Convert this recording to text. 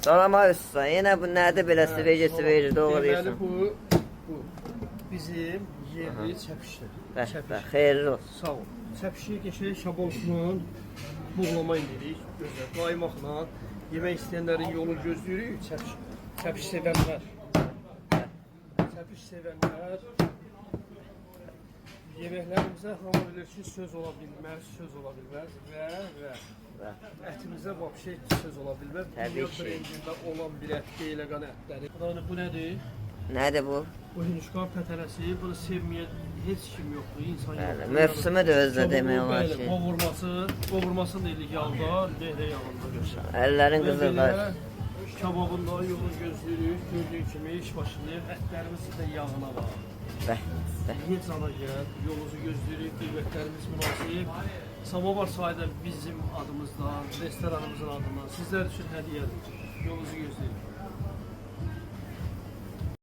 Salama usta, yine bu nədir belə sveci doğrayırsan? Bu bizim yerli çəpişdir. Xeyirli olsun. Sağ ol. Çəpişi geçək şabolşunun buğlama indirik. Gözlə, qaymaqla yemək istəyənlərin yolu gözləyirik. Çəpiş sevənlər. Çəpiş sevənlər. Yeməklərimizə hamı bilir ki, söz ola bilməz və ətimizə vəbşə söz ola bilməz. Təbii ki. Brendində olan bir ət deyilə qan ətləri. Bu nədir? Nədir bu? Bu Hinduşkan pətərəsi, bunu sevməyən heç kim yoxdur, insan yoxdur. Mövsümü də özdə demək olar ki. Qovurmasını deyilik yağda, lehrə yağında görsün. Əllərin qızırlar. Kababında yolu gözləyirik, gördüyün kimi iş başlayır, ətlərimiz də yağına var. Heç ana gəl, yolunuzu gözləyirik, qeybətlərimiz münasib. Samovar sayda bizim adımızdan, restoranımızın adından sizlər üçün hədiyyədir. Yolunuzu gözləyirik.